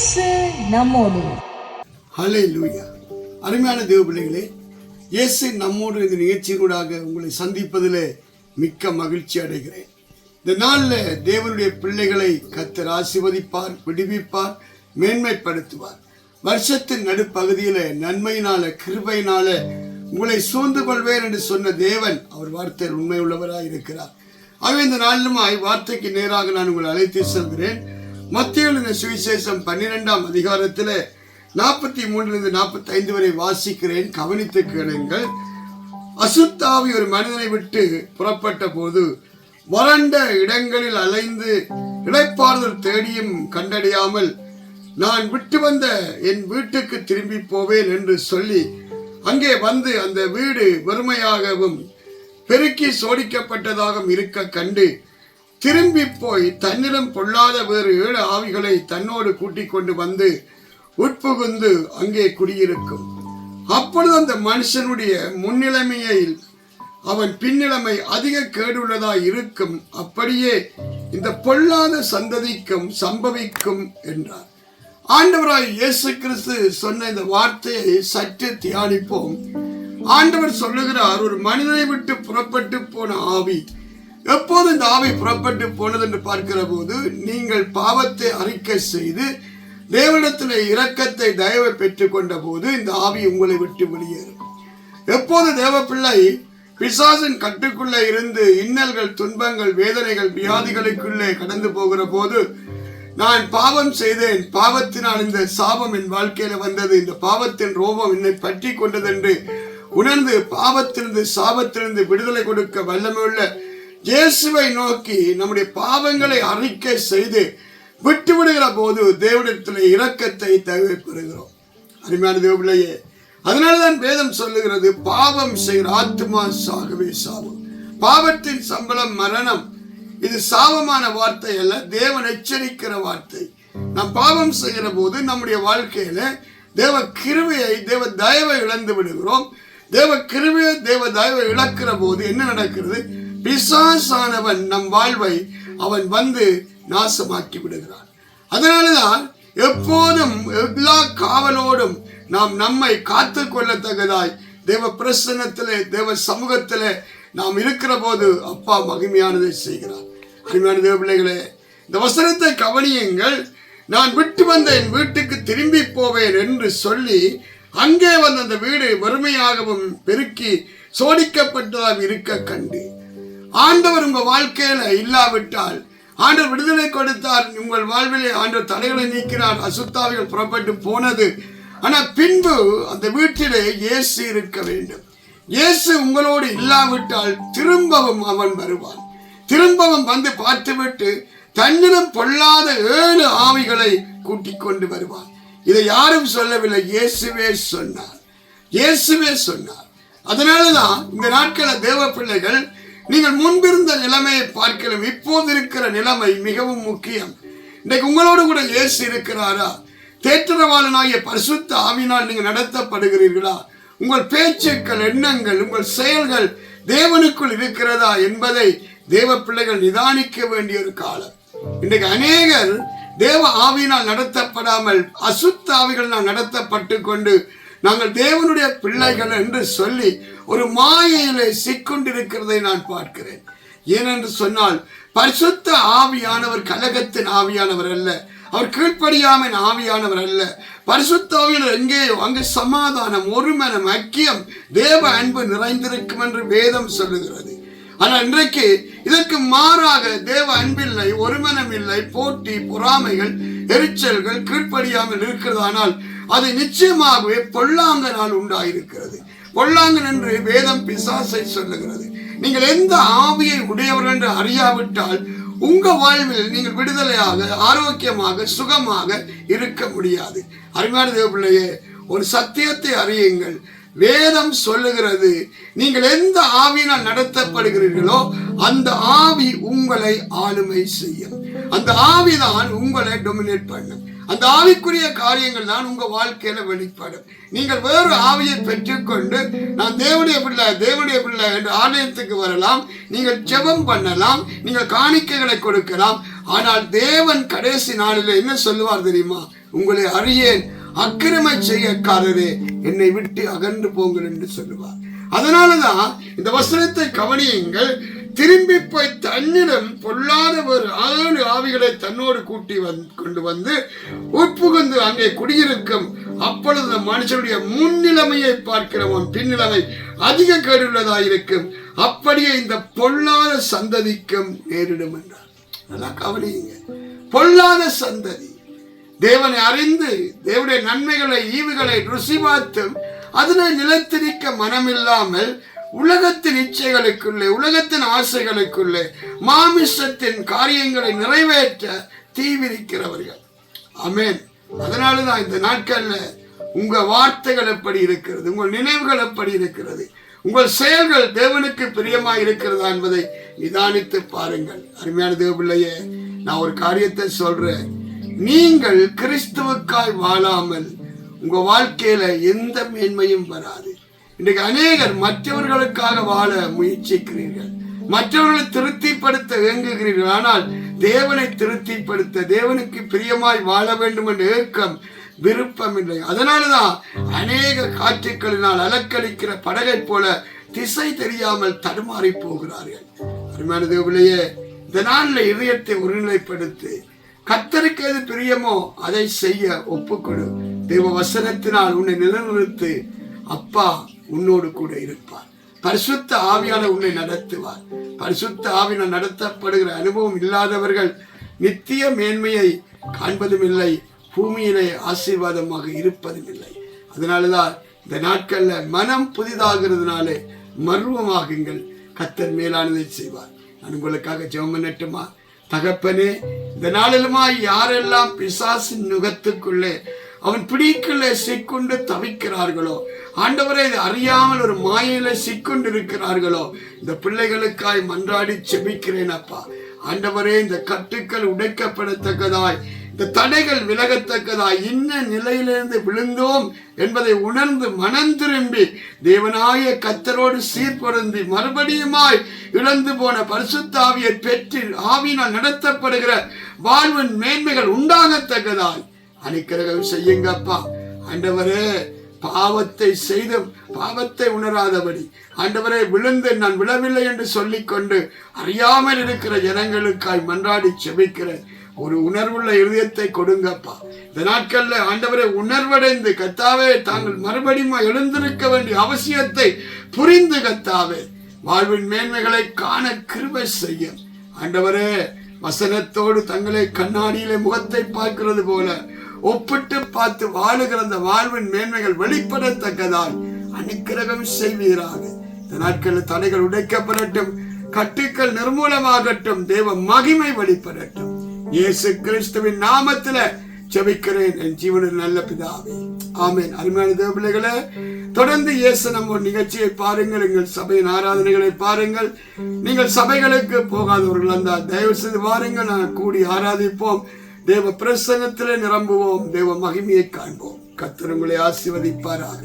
இயேசு நம்மோடு. ஹல்லேலூயா. அருமையான தேவ பிள்ளைகளே, இயேசு நம்மோடு இந்த நிகழ்ச்சியூடாக உங்களை சந்திப்பதிலே மிக்க மகிழ்ச்சி அடைகிறேன். இந்த நாளில் தேவனுடைய பிள்ளைகளை கர்த்தர் ஆசீர்வதிப்பார், விடுவிப்பார், மேன்மைப்படுத்துவார். வருஷத்தின் நடுப்பகுதியில் நன்மையினால கிருபையினால உங்களை சூழ்ந்து கொள்வேன் என்று சொன்ன தேவன் அவர் வார்த்தையில் உண்மை உள்ளவராக இருக்கிறார். ஆகவே இந்த நாளிலுமாய் வார்த்தைக்கு நேராக நான் உங்களை அழைத்து செல்கிறேன். மத்தேயு சுவிசேஷம் 12ஆம் அதிகாரத்தில் 43 45 வரை வாசிக்கிறேன். கவனித்து கேளுங்கள். அசுத்தாவி ஒரு மனிதனை விட்டு புறப்பட்ட போது வறண்ட இடங்களில் அலைந்து இளைப்பாறுதல் தேடியும் கண்டடையாமல் நான் விட்டு வந்த என் வீட்டுக்கு திரும்பி போவேன் என்று சொல்லி அங்கே வந்து அந்த வீடு வெறுமையாகவும் பெருக்கி சோடிக்கப்பட்டதாகவும் இருக்க கண்டு திரும்பி போய் தன்னிடம் பொல்லாத வேறு 7 ஆவிகளை தன்னோடு கூட்டிக் கொண்டு வந்து உட்புகுந்து அங்கே குடியிருக்கும். அப்பொழுது அந்த மனுஷனுடைய முன்னிலைமையில் அவன் பின்னிலைமை அதிக கேடுள்ளதாய் இருக்கும். அப்படியே இந்த பொல்லாத சந்ததிக்கும் சம்பவிக்கும் என்றார். ஆண்டவராய் இயேசு கிறிஸ்து சொன்ன இந்த வார்த்தையை சற்று தியானிப்போம். ஆண்டவர் சொல்லுகிறார், ஒரு மனிதனை விட்டு புறப்பட்டு போன ஆவி. எப்போது இந்த ஆவி புறப்பட்டு போனது என்று பார்க்கிற போது, நீங்கள் பாவத்தை அறிக்கை செய்து தேவனிடத்தில் இரக்கத்தை தயவை பெற்றுக் கொண்ட போது இந்த ஆவி உங்களை விட்டு வெளியேறும். எப்போது தேவ பிள்ளை பிசாசின் கட்டுக்குள்ளே இருந்து இன்னல்கள், துன்பங்கள், வேதனைகள், வியாதிகளுக்குள்ளே கடந்து போகிற போது, நான் பாவம் செய்தேன், பாவத்தினால் இந்த சாபம் என் வாழ்க்கையில வந்தது, இந்த பாவத்தின் ரோபம் என்னை பற்றி கொண்டது என்று உணர்ந்து பாவத்திலிருந்து சாபத்திலிருந்து விடுதலை கொடுக்க வல்லமையுள்ள இயேசுவை நோக்கி நம்முடைய பாவங்களை அறிக்கை செய்து விட்டு விடுகிற போது தேவனிடத்தில் இரக்கத்தை தயவை பெறுகிறோம். அருமையான தேவ பிள்ளையே, அதனால்தான் வேதம் சொல்லுகிறது, பாவம் செய்கிற ஆத்மா சாகவே சாவும். பாவத்தின் சம்பளம் மரணம். இது சாபமான வார்த்தை அல்ல, தேவன் எச்சரிக்கிற வார்த்தை. நாம் பாவம் செய்கிற போது நம்முடைய வாழ்க்கையில தேவ கிருபையை, தேவ தயவை இழந்து விடுகிறோம். தேவ கிருபையை, தேவ தயவை இழக்கிற போது என்ன நடக்கிறது? பிசாசானவன் நம் வாழ்வை அவன் வந்து நாசமாக்கி விடுகிறான். அதனாலதான் எப்போதும் எல்லா காவலோடும் நாம் நம்மை காத்து கொள்ளத்தக்கதாய் தேவ பிரசன்னத்திலே, தேவ சமூகத்திலே நாம் இருக்கிற போது அப்பா மகிமையானதை செய்கிறார். அருமையான தேவ பிள்ளைகளே, இந்த வசனத்தை கவனியுங்கள். நான் விட்டு வந்த என் வீட்டுக்கு திரும்பி போவேன் என்று சொல்லி அங்கே வந்த அந்த வீடு வறுமையாகவும் பெருக்கி சோடிக்கப்பட்டதாக இருக்க கண்டு, ஆண்டவர் உங்க வாழ்க்கையில இல்லாவிட்டால், ஆண்டவர் விடுதலை கொடுத்தார், உங்கள் வாழ்விலே ஆண்டவர் தடைகளை நீக்கிறார், அசுத்தாவிகள் புறப்பட்டு போனது. ஆனால் பின்பு அந்த வீட்டிலே இயேசு இருக்க வேண்டும். இயேசு உங்களோடு இல்லாவிட்டால் திரும்பவும் அவன் வருவான். திரும்பவும் வந்து பார்த்துவிட்டு தன்னிடம் பொல்லாத 7 ஆவிகளை கூட்டிக் கொண்டு வருவான். இதை யாரும் சொல்லவில்லை, இயேசுவே சொன்னார். இயேசுவே சொன்னார். அதனாலதான் இந்த நாட்களில் தேவ பிள்ளைகள், நீங்கள் முன்பிருந்த நிலைமையை பார்க்கலாம், இப்போது இருக்கிற நிலைமை மிகவும் முக்கியம். இன்றைக்கு உங்களோடு கூட இயேசு இருக்கிறாரா? தேற்றரவாளனாகிய பரிசுத்த ஆவியினால் நீங்கள் நடத்தப்படுகிறீர்களா? உங்கள் பேச்சுக்கள், எண்ணங்கள், உங்கள் செயல்கள் தேவனுக்குள் இருக்கிறதா என்பதை தேவ பிள்ளைகள் நிதானிக்க வேண்டிய ஒரு காலம். இன்றைக்கு அநேகர் தேவ ஆவியினால் நடத்தப்படாமல் அசுத்த ஆவிகளினால் நடத்தப்பட்டு கொண்டு நாங்கள் தேவனுடைய பிள்ளைகள் என்று சொல்லி ஒரு மாயையிலே சிக்கொண்டிருக்கிறதை நான் பார்க்கிறேன். ஏனென்று சொன்னால், பரிசுத்த ஆவியானவர் கலகத்தின் ஆவியானவர் அல்ல, அவர் கீழ்ப்படியாமையின் ஆவியானவர் அல்ல. பரிசுத்த ஆவியானவர் எங்கேயோ அங்கு சமாதானம், ஒருமனம், ஐக்கியம், தேவ அன்பு நிறைந்திருக்கும் என்று வேதம் சொல்லுகிறது. ஆனால் இன்றைக்கு இதற்கு மாறாக தேவ அன்பில்லை, ஒருமனம் இல்லை, போட்டி, பொறாமைகள், எரிச்சல்கள், கீழ்ப்படியாமல் இருக்கிறது. ஆனால் அது நிச்சயமாகவே பொல்லாங்கனால் உண்டாயிருக்கிறது. பொல்லாங்கன் என்று வேதம் பிசாசை சொல்லுகிறது. நீங்கள் எந்த ஆவியை உடையவர் என்று அறியாவிட்டால் உங்க வாழ்வில் நீங்கள் விடுதலையாக, ஆரோக்கியமாக, சுகமாக இருக்க முடியாது. அருமையான தேவ பிள்ளையே, ஒரு சத்தியத்தை அறியுங்கள். வேதம் சொல்லுகிறது, நீங்கள் எந்த ஆவியினால் நடத்தப்படுகிறீர்களோ அந்த ஆவி உங்களை ஆளுமை செய்யும். அந்த ஆவிதான் உங்களை டொமினேட் பண்ணும். அந்த ஆவிக்குரிய காரியங்கள் தான் உங்க வாழ்க்கையில வெளிப்படும். நீங்கள் வேறு ஆவியை பெற்றுக்கொண்டு நான் தேவனுடைய பிள்ளை என்று ஆலயத்துக்கு வரலாம், நீங்கள் ஜெபம் பண்ணலாம், நீங்கள் காணிக்கைகளை கொடுக்கலாம். ஆனால் தேவன் கடைசி நாளில் என்ன சொல்லுவார் தெரியுமா? உங்களை அறியேன், அக்கிரமை செய்யக்காரரே என்னை விட்டு அகன்று போங்கள் என்று சொல்லுவார். அதனாலதான் இந்த வசனத்தை கவனியுங்கள். திரும்பி போய் தன்னிடம் பொல்லாத ஒரு 7 ஆவிகளை தன்னோடு கூட்டி கொண்டு வந்து உட்புகுந்து அங்கே குடியிருக்கும். அப்பொழுது மனுஷனுடைய முன்னிலைமையை பார்க்கிறவன் பின்னிலைமை அதிக கேடுள்ளதாயிருக்கும். அப்படியே இந்த பொல்லாத சந்ததிக்கும் நேரிடும் என்றார். நல்லா கவனியுங்க. பொல்லாத சந்ததி தேவனை அறிந்து தேவனுடைய நன்மைகளை ஈவுகளை ருசி பார்த்தும் அதனை நிலைத்திருக்க மனமில்லாமல் உலகத்தின் இச்சைகளுக்குள்ளே உலகத்தின் ஆசைகளுக்குள்ளே மாமிசத்தின் காரியங்களை நிறைவேற்ற தீவிரிக்கிறவர்கள். ஆமென். அதனாலதான் இந்த நாட்கள்ல உங்க வார்த்தைகள் எப்படி இருக்கிறது, உங்கள் நினைவுகள் எப்படி இருக்கிறது, உங்கள் செயல்கள் தேவனுக்கு பிரியமா இருக்கிறதா என்பதை நிதானித்து பாருங்கள். அருமையான தேவ பிள்ளையே, நான் ஒரு காரியத்தை சொல்றேன். நீங்கள் கிறிஸ்துவுக்காய் வாழாமல் உங்க வாழ்க்கையில எந்த மேன்மையும் வராது. இன்றைக்கு அநேகர் மற்றவர்களுக்காக வாழ முயற்சிக்கிறீர்கள், மற்றவர்களை திருப்திப்படுத்த இயங்குகிறீர்கள். ஆனால் தேவனை திருப்திப்படுத்த தேவனுக்கு பிரியமாய் வாழ வேண்டும் என்ற ஏக்கம் விருப்பம் இல்லை. அதனாலதான் அநேக காற்றுக்களினால் அலக்களிக்கிற படகை போல திசை தெரியாமல் தடுமாறி போகிறார்கள். அருமையான தேவர்களே, இந்த நாளில் இதயத்தை ஒருநிலைப்படுத்தி கர்த்தருக்கு எது பிரியமோ அதை செய்ய ஒப்புக்கொடு. தேவ வசனத்தினால் உன்னை நிலைநிறுத்து. அப்பா உன்னோடு கூட இருப்பார். பரிசுத்த ஆவியானவர் உன்னை நடத்துவார். பரிசுத்த ஆவியால் நடத்தப்படுகிற அனுபவம் இல்லாதவர்கள் நித்திய மேன்மையை காண்பதும் இல்லை, பூமியிலே ஆசீர்வாதமாக இருப்பதும் இல்லை. அதனாலதான் இந்த நாட்கள்ல மனம் புதிதாகிறதுனாலே மர்வமாகுங்கள். கர்த்தர் மேலானதை செய்வார். நான் உங்களுக்காக ஜெபம் பண்ணட்டுமா? தகப்பனே, இந்த நாளிலுமா யாரெல்லாம் பிசாசின் நுகத்துக்குள்ளே அவன் பிடிக்குள்ளே சிக்கொண்டு தவிக்கிறார்களோ, ஆண்டவரை அறியாமல் ஒரு மாயில சிக்கொண்டு இருக்கிறார்களோ, இந்த பிள்ளைகளுக்காய் மன்றாடி செபிக்கிறேன் அப்பா. ஆண்டவரே, இந்த கட்டுக்கள் உடைக்கப்படத்தக்கதாய், இந்த தடைகள் விலகத்தக்கதாய், இன்ன நிலையிலிருந்து விழுந்தோம் என்பதை உணர்ந்து மனம் திரும்பி தேவனாய கர்த்தரோடு சீர்பொருந்தி மறுபடியுமாய் இழந்து போன பரிசுத்த ஆவியை பெற்று ஆவியினால் நடத்தப்படுகிற வாழ்வின் மேன்மைகள் உண்டாகத்தக்கதாய் அனுக்கிரகம் செய்யுங்கப்பா. ஆண்டவரே, பாவத்தை செய்தும் பாவத்தை உணராதபடி, ஆண்டவரே, விழுந்து நான் விழவில்லை என்று சொல்லிக்கொண்டு அறியாமல் இருக்கிற ஜனங்களுக்காய் மன்றாடி செபிக்கிற ஒரு உணர்வுள்ள இருதயத்தை கொடுங்கப்பா. இந்த நாட்கள்ல ஆண்டவரை உணர்வடைந்து கர்த்தாவே தாங்கள் மறுபடியும் எழுந்திருக்க வேண்டிய அவசியத்தை புரிந்து கர்த்தாவே வாழ்வின் மேன்மைகளை காண கிருபை செய்யும். ஆண்டவரே, வசனத்தோடு தங்களை கண்ணாடியிலே முகத்தை பார்க்கிறது போல ஒப்பிட்டு பார்த்து வாழுகிற அந்த வாழ்வின் மேன்மைகள் வெளிப்படத்தக்கதால் அனுக்கிரகம் செய்வீராக. இந்த நாட்களில் தடைகள் உடைக்கப்படட்டும், கட்டுக்கள் நிர்மூலமாகட்டும், தேவ மகிமை வெளிப்படட்டும். இயேசு கிறிஸ்துவின் நாமத்தில ஜெபிக்கிறேன் என் ஜீவனில் நல்ல பிதாவே, ஆமென். அருமையான தேவ பிள்ளைகளே, தொடர்ந்து இயேசு நம்ம நிகழ்ச்சியை பாருங்கள், எங்கள் சபையின் ஆராதனைகளை பாருங்கள். நீங்கள் சபைகளுக்கு போகாதவர்கள் இருந்தால் தயவு செய்து வாருங்கள், நாங்கள் கூடி ஆராதிப்போம், தேவ பிரசன்னத்திலே நிரம்புவோம், தேவ மகிமையை காண்போம். கர்த்தர் உங்களை ஆசீர்வதிப்பாராக.